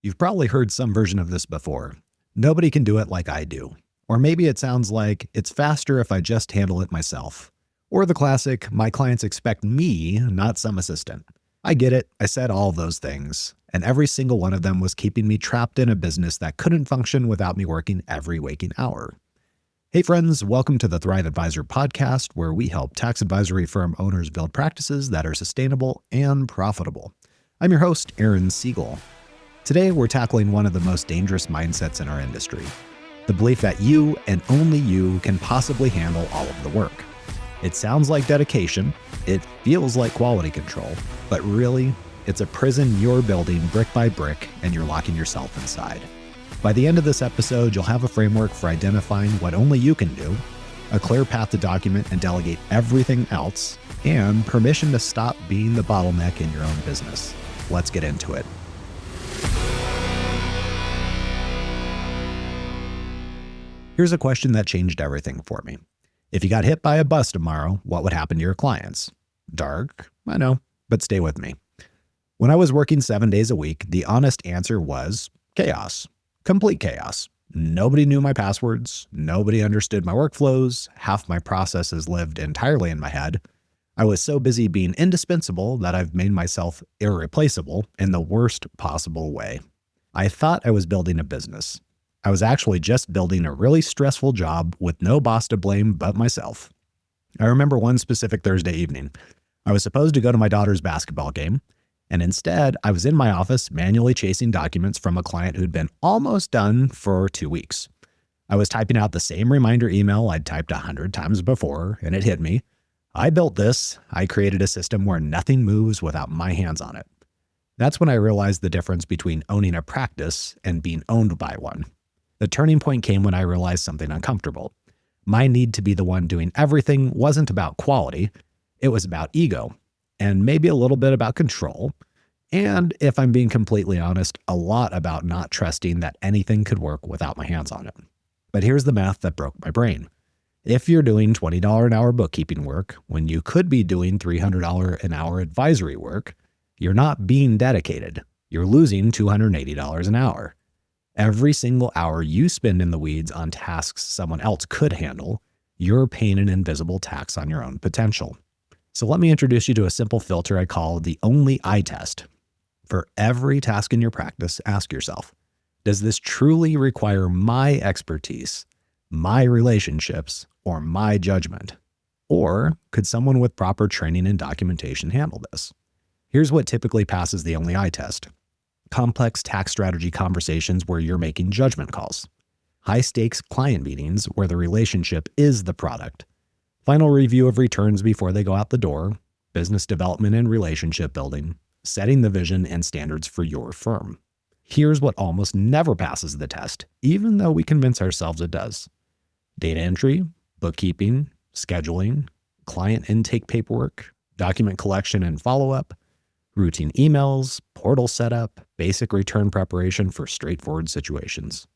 You've probably heard some version of this before. Nobody can do it like I do. Or maybe it sounds like it's faster if I just handle it myself. Or the classic, my clients expect me, not some assistant. I get it. I said all of those things. And every single one of them was keeping me trapped in a business that couldn't function without me working every waking hour. Hey friends, welcome to the Thrive Advisor podcast, where we help tax advisory firm owners build practices that are sustainable and profitable. I'm your host, Aaron Siegel. Today, we're tackling one of the most dangerous mindsets in our industry, the belief that you and only you can possibly handle all of the work. It sounds like dedication, it feels like quality control, but really, it's a prison you're building brick by brick and you're locking yourself inside. By the end of this episode, you'll have a framework for identifying what only you can do, a clear path to document and delegate everything else, and permission to stop being the bottleneck in your own business. Let's get into it. Here's a question that changed everything for me. If you got hit by a bus tomorrow, what would happen to your clients? Dark, I know, but stay with me. When I was working 7 days a week, the honest answer was chaos. Complete chaos. Nobody knew my passwords. Nobody understood my workflows. Half my processes lived entirely in my head. I was so busy being indispensable that I've made myself irreplaceable in the worst possible way. I thought I was building a business. I was actually just building a really stressful job with no boss to blame but myself. I remember one specific Thursday evening. I was supposed to go to my daughter's basketball game, and instead I was in my office manually chasing documents from a client who'd been almost done for 2 weeks. I was typing out the same reminder email I'd typed 100 times before, and it hit me. I built this. I created a system where nothing moves without my hands on it. That's when I realized the difference between owning a practice and being owned by one. The turning point came when I realized something uncomfortable. My need to be the one doing everything wasn't about quality. It was about ego, and maybe a little bit about control. And if I'm being completely honest, a lot about not trusting that anything could work without my hands on it. But here's the math that broke my brain. If you're doing $20 an hour bookkeeping work when you could be doing $300 an hour advisory work, you're not being dedicated. You're losing $280 an hour. Every single hour you spend in the weeds on tasks someone else could handle, you're paying an invisible tax on your own potential. So let me introduce you to a simple filter I call the only I test. For every task in your practice, ask yourself, does this truly require my expertise, my relationships, or my judgment? Or could someone with proper training and documentation handle this? Here's what typically passes the only I test. Complex tax strategy conversations where you're making judgment calls. High-stakes client meetings where the relationship is the product. Final review of returns before they go out the door. Business development and relationship building. Setting the vision and standards for your firm. Here's what almost never passes the test, even though we convince ourselves it does. Data entry, bookkeeping, scheduling, client intake paperwork, document collection and follow-up, routine emails, portal setup, basic return preparation for straightforward situations.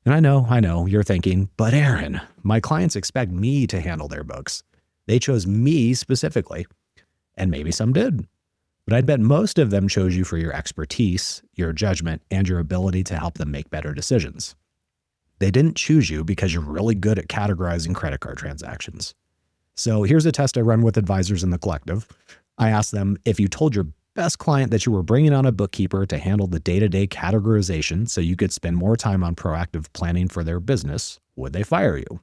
And I know, you're thinking, but Aaron, my clients expect me to handle their books. They chose me specifically. And maybe some did. But I'd bet most of them chose you for your expertise, your judgment, and your ability to help them make better decisions. They didn't choose you because you're really good at categorizing credit card transactions. So here's a test I run with advisors in the collective. I ask them, if you told your best client that you were bringing on a bookkeeper to handle the day-to-day categorization so you could spend more time on proactive planning for their business, would they fire you?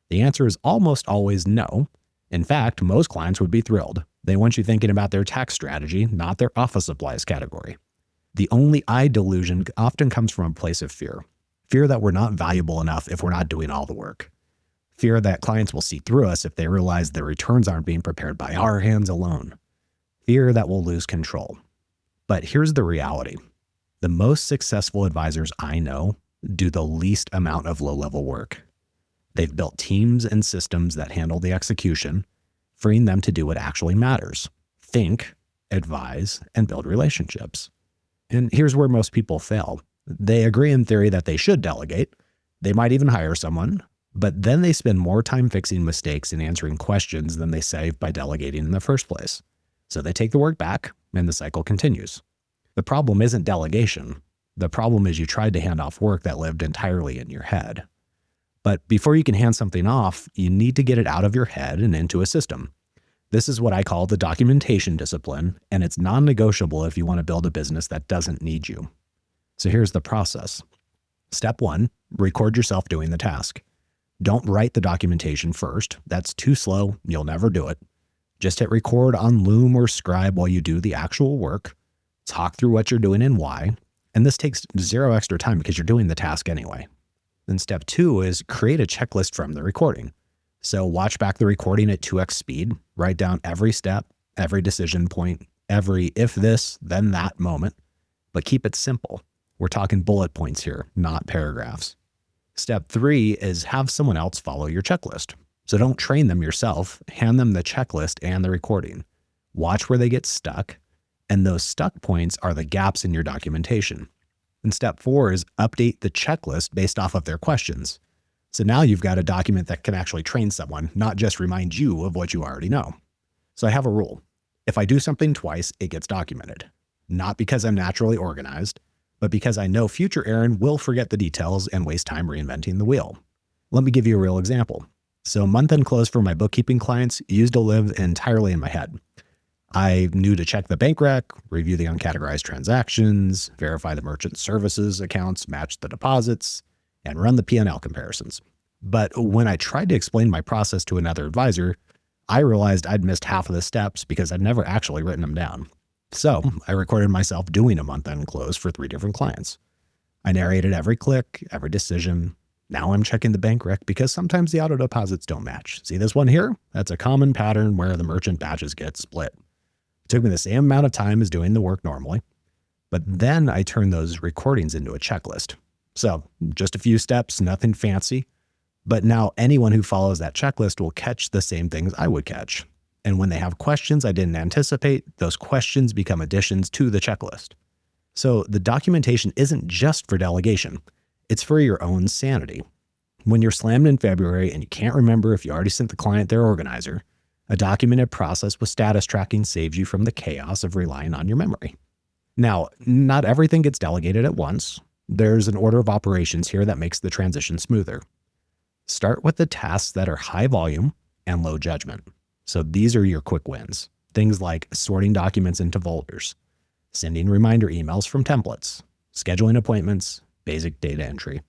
The answer is almost always no. In fact, most clients would be thrilled. They want you thinking about their tax strategy, not their office supplies category. The only I delusion often comes from a place of fear. Fear that we're not valuable enough if we're not doing all the work. Fear that clients will see through us if they realize their returns aren't being prepared by our hands alone. Fear that we'll lose control. But here's the reality. The most successful advisors I know do the least amount of low-level work. They've built teams and systems that handle the execution, freeing them to do what actually matters. Think, advise, and build relationships. And here's where most people fail. They agree in theory that they should delegate. They might even hire someone, but then they spend more time fixing mistakes and answering questions than they save by delegating in the first place. So they take the work back, and the cycle continues. The problem isn't delegation. The problem is you tried to hand off work that lived entirely in your head. But before you can hand something off, you need to get it out of your head and into a system. This is what I call the documentation discipline, and it's non-negotiable if you want to build a business that doesn't need you. So here's the process. Step 1, record yourself doing the task. Don't write the documentation first. That's too slow. You'll never do it. Just hit record on Loom or Scribe while you do the actual work. Talk through what you're doing and why. And this takes 0 extra time because you're doing the task anyway. Then step 2 is create a checklist from the recording. So watch back the recording at 2x speed, write down every step, every decision point, every if this, then that moment, but keep it simple. We're talking bullet points here, not paragraphs. Step 3 is have someone else follow your checklist. So don't train them yourself, hand them the checklist and the recording. Watch where they get stuck, and those stuck points are the gaps in your documentation. And step 4 is update the checklist based off of their questions. So now you've got a document that can actually train someone, not just remind you of what you already know. So I have a rule. If I do something twice, it gets documented. Not because I'm naturally organized, but because I know future Aaron will forget the details and waste time reinventing the wheel. Let me give you a real example. So month-end close for my bookkeeping clients used to live entirely in my head. I knew to check the bank rec, review the uncategorized transactions, verify the merchant services accounts, match the deposits, and run the P&L comparisons. But when I tried to explain my process to another advisor, I realized I'd missed half of the steps because I'd never actually written them down. So I recorded myself doing a month-end close for 3 different clients. I narrated every click, every decision. Now I'm checking the bank rec because sometimes the auto deposits don't match. See this one here? That's a common pattern where the merchant batches get split. It took me the same amount of time as doing the work normally, but then I turned those recordings into a checklist. So just a few steps, nothing fancy, but now anyone who follows that checklist will catch the same things I would catch. And when they have questions I didn't anticipate, those questions become additions to the checklist. So the documentation isn't just for delegation. It's for your own sanity. When you're slammed in February and you can't remember if you already sent the client their organizer, a documented process with status tracking saves you from the chaos of relying on your memory. Now, not everything gets delegated at once. There's an order of operations here that makes the transition smoother. Start with the tasks that are high volume and low judgment. So these are your quick wins. Things like sorting documents into folders, sending reminder emails from templates, scheduling appointments, basic data entry.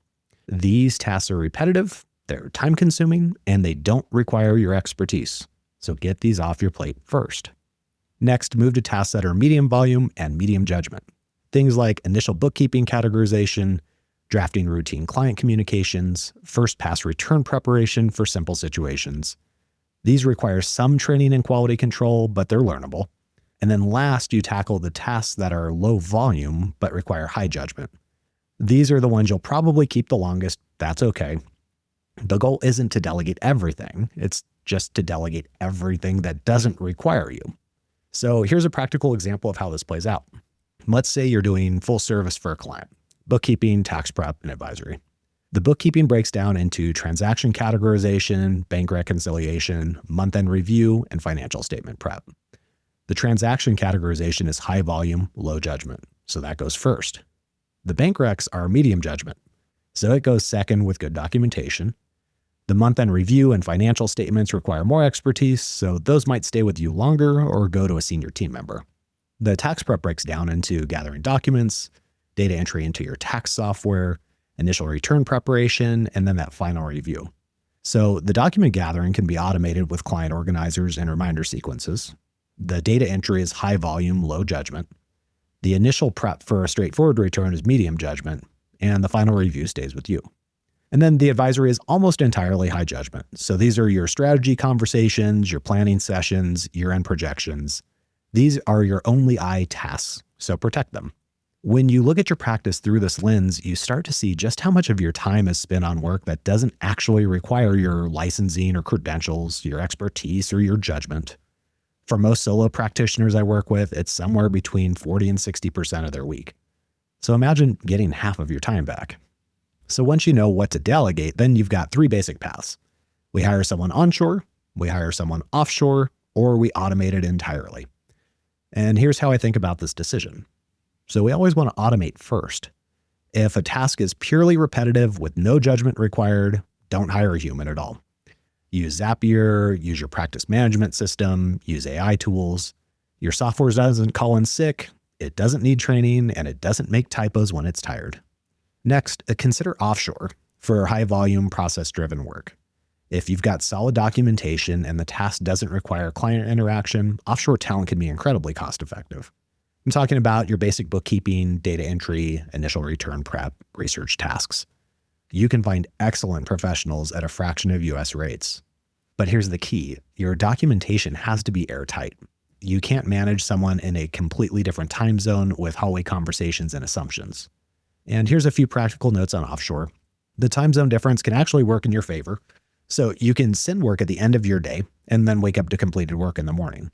These tasks are repetitive, they're time-consuming, and they don't require your expertise. So get these off your plate first. Next, move to tasks that are medium volume and medium judgment. Things like initial bookkeeping categorization, drafting routine client communications, first pass return preparation for simple situations. These require some training and quality control, but they're learnable. And then last, you tackle the tasks that are low volume, but require high judgment. These are the ones you'll probably keep the longest. That's okay. The goal isn't to delegate everything. It's just to delegate everything that doesn't require you. So here's a practical example of how this plays out. Let's say you're doing full service for a client, bookkeeping, tax prep, and advisory. The bookkeeping breaks down into transaction categorization, bank reconciliation, month-end review, and financial statement prep. The transaction categorization is high volume, low judgment, so that goes first. The bank recs are medium judgment, so it goes second with good documentation. The month-end review and financial statements require more expertise, so those might stay with you longer or go to a senior team member. The tax prep breaks down into gathering documents, data entry into your tax software, initial return preparation, and then that final review. So the document gathering can be automated with client organizers and reminder sequences. The data entry is high volume, low judgment. The initial prep for a straightforward return is medium judgment, and the final review stays with you. And then the advisory is almost entirely high judgment. So these are your strategy conversations, your planning sessions, year-end projections. These are your only I tasks, so protect them. When you look at your practice through this lens, you start to see just how much of your time is spent on work that doesn't actually require your licensing or credentials, your expertise, or your judgment. For most solo practitioners I work with, it's somewhere between 40 and 60% of their week. So imagine getting half of your time back. So once you know what to delegate, then you've got 3 basic paths. We hire someone onshore, we hire someone offshore, or we automate it entirely. And here's how I think about this decision. So we always want to automate first. If a task is purely repetitive with no judgment required, don't hire a human at all. Use Zapier, use your practice management system, use AI tools. Your software doesn't call in sick, it doesn't need training, and it doesn't make typos when it's tired. Next, consider Offshore for high-volume, process-driven work. If you've got solid documentation and the task doesn't require client interaction, offshore talent can be incredibly cost-effective. I'm talking about your basic bookkeeping, data entry, initial return prep, research tasks. You can find excellent professionals at a fraction of US rates. But here's the key. Your documentation has to be airtight. You can't manage someone in a completely different time zone with hallway conversations and assumptions. And here's a few practical notes on offshore. The time zone difference can actually work in your favor. So you can send work at the end of your day and then wake up to completed work in the morning.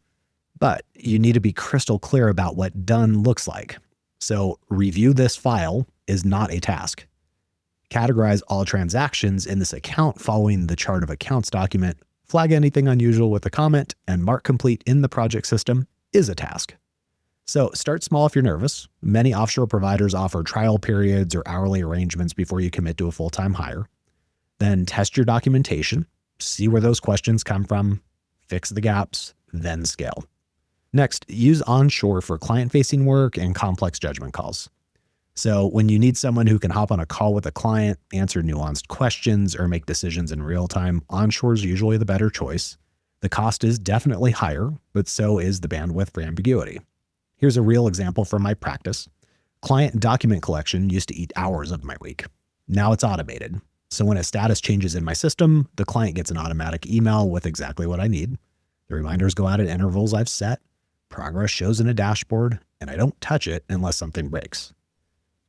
But you need to be crystal clear about what done looks like. So review this file is not a task. Categorize all transactions in this account following the chart of accounts document, flag anything unusual with a comment, and mark complete in the project system is a task. So start small if you're nervous. Many offshore providers offer trial periods or hourly arrangements before you commit to a full-time hire. Then test your documentation, see where those questions come from, fix the gaps, then scale. Next, use Onshore for client-facing work and complex judgment calls. So when you need someone who can hop on a call with a client, answer nuanced questions, or make decisions in real time, Onshore is usually the better choice. The cost is definitely higher, but so is the bandwidth for ambiguity. Here's a real example from my practice. Client document collection used to eat hours of my week. Now it's automated. So when a status changes in my system, the client gets an automatic email with exactly what I need. The reminders go out at intervals I've set. Progress shows in a dashboard, and I don't touch it unless something breaks.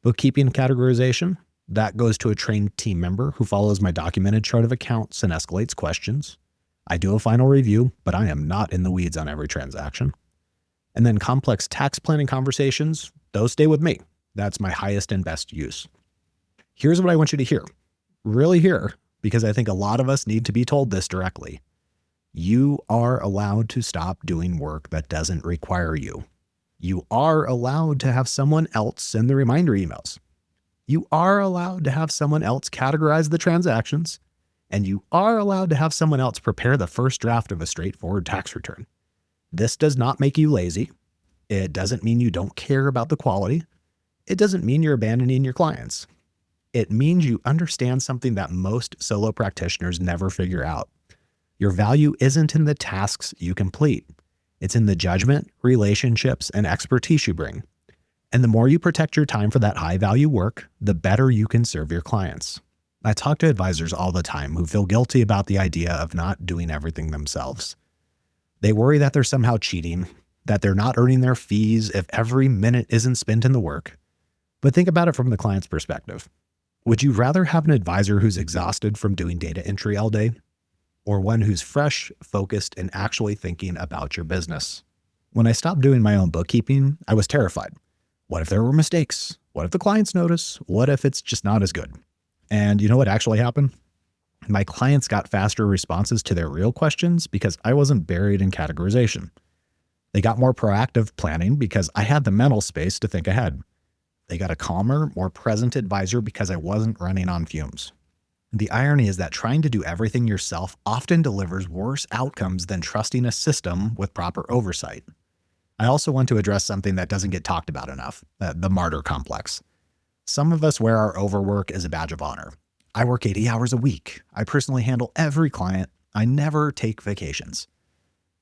Bookkeeping categorization, that goes to a trained team member who follows my documented chart of accounts and escalates questions. I do a final review, but I am not in the weeds on every transaction. And then complex tax planning conversations, those stay with me. That's my highest and best use. Here's what I want you to hear. Really hear, because I think a lot of us need to be told this directly. You are allowed to stop doing work that doesn't require you. You are allowed to have someone else send the reminder emails. You are allowed to have someone else categorize the transactions, and you are allowed to have someone else prepare the first draft of a straightforward tax return. This does not make you lazy. It doesn't mean you don't care about the quality. It doesn't mean you're abandoning your clients. It means you understand something that most solo practitioners never figure out. Your value isn't in the tasks you complete. It's in the judgment, relationships, and expertise you bring. And the more you protect your time for that high-value work, the better you can serve your clients. I talk to advisors all the time who feel guilty about the idea of not doing everything themselves. They worry that they're somehow cheating, that they're not earning their fees if every minute isn't spent in the work. But think about it from the client's perspective. Would you rather have an advisor who's exhausted from doing data entry all day, or one who's fresh, focused, and actually thinking about your business? When I stopped doing my own bookkeeping, I was terrified. What if there were mistakes? What if the clients notice? What if it's just not as good? And you know what actually happened? My clients got faster responses to their real questions because I wasn't buried in categorization. They got more proactive planning because I had the mental space to think ahead. They got a calmer, more present advisor because I wasn't running on fumes. The irony is that trying to do everything yourself often delivers worse outcomes than trusting a system with proper oversight. I also want to address something that doesn't get talked about enough, the martyr complex. Some of us wear our overwork as a badge of honor. I work 80 hours a week. I personally handle every client. I never take vacations.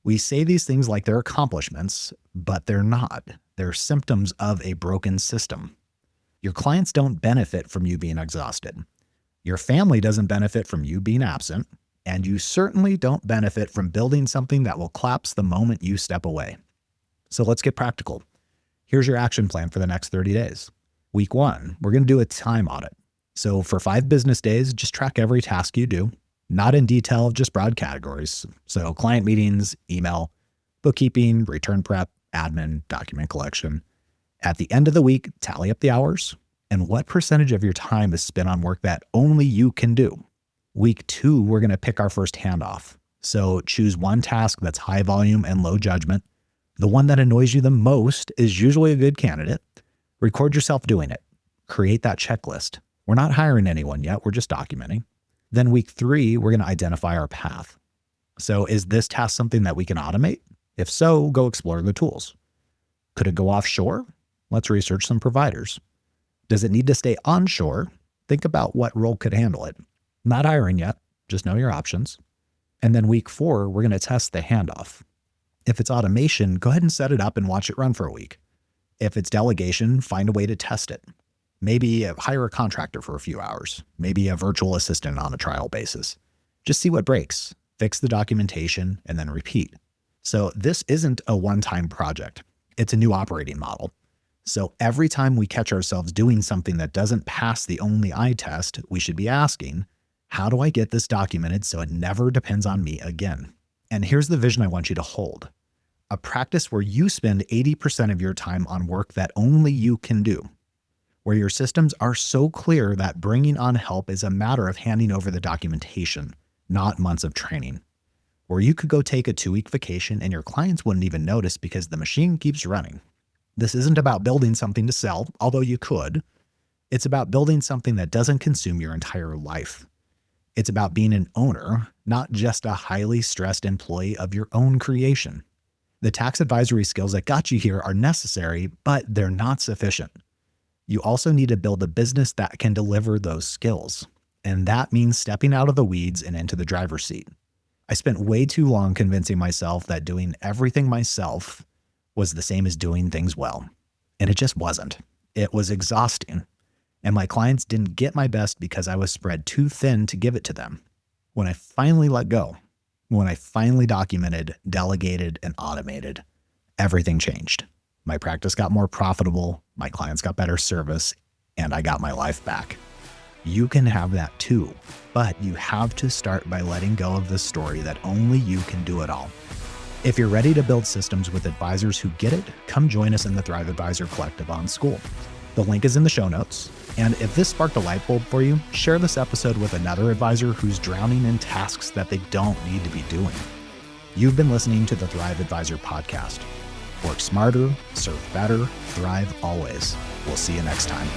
We say these things like they're accomplishments, but they're not. They're symptoms of a broken system. Your clients don't benefit from you being exhausted. Your family doesn't benefit from you being absent, and you certainly don't benefit from building something that will collapse the moment you step away. So let's get practical. Here's your action plan for the next 30 days. Week 1, we're going to do a time audit. So for 5 business days, just track every task you do, not in detail, just broad categories. So client meetings, email, bookkeeping, return prep, admin, document collection. At the end of the week, tally up the hours and what percentage of your time is spent on work that only you can do. Week 2, we're going to pick our first handoff. So choose one task that's high volume and low judgment. The one that annoys you the most is usually a good candidate. Record yourself doing it. Create that checklist. We're not hiring anyone yet. We're just documenting. Then week 3, we're going to identify our path. So is this task something that we can automate? If so, go explore the tools. Could it go offshore? Let's research some providers. Does it need to stay onshore? Think about what role could handle it. Not hiring yet. Just know your options. And then week 4, we're going to test the handoff. If it's automation, go ahead and set it up and watch it run for a week. If it's delegation, find a way to test it. Maybe hire a contractor for a few hours. Maybe a virtual assistant on a trial basis. Just see what breaks, fix the documentation, and then repeat. So this isn't a one-time project. It's a new operating model. So every time we catch ourselves doing something that doesn't pass the only eye test, we should be asking, how do I get this documented so it never depends on me again? And here's the vision I want you to hold. A practice where you spend 80% of your time on work that only you can do, where your systems are so clear that bringing on help is a matter of handing over the documentation, not months of training, where you could go take a 2-week vacation and your clients wouldn't even notice because the machine keeps running. This isn't about building something to sell, although you could. It's about building something that doesn't consume your entire life. It's about being an owner, not just a highly stressed employee of your own creation. The tax advisory skills that got you here are necessary, but they're not sufficient. You also need to build a business that can deliver those skills. And that means stepping out of the weeds and into the driver's seat. I spent way too long convincing myself that doing everything myself was the same as doing things well. And it just wasn't. It was exhausting. And my clients didn't get my best because I was spread too thin to give it to them. When I finally let go, when I finally documented, delegated, and automated, everything changed. My practice got more profitable, my clients got better service, and I got my life back. You can have that too, but you have to start by letting go of the story that only you can do it all. If you're ready to build systems with advisors who get it, come join us in the Thrive Advisor Collective on School. The link is in the show notes. And if this sparked a light bulb for you, share this episode with another advisor who's drowning in tasks that they don't need to be doing. You've been listening to the Thrive Advisor podcast. Work smarter, serve better, thrive always. We'll see you next time.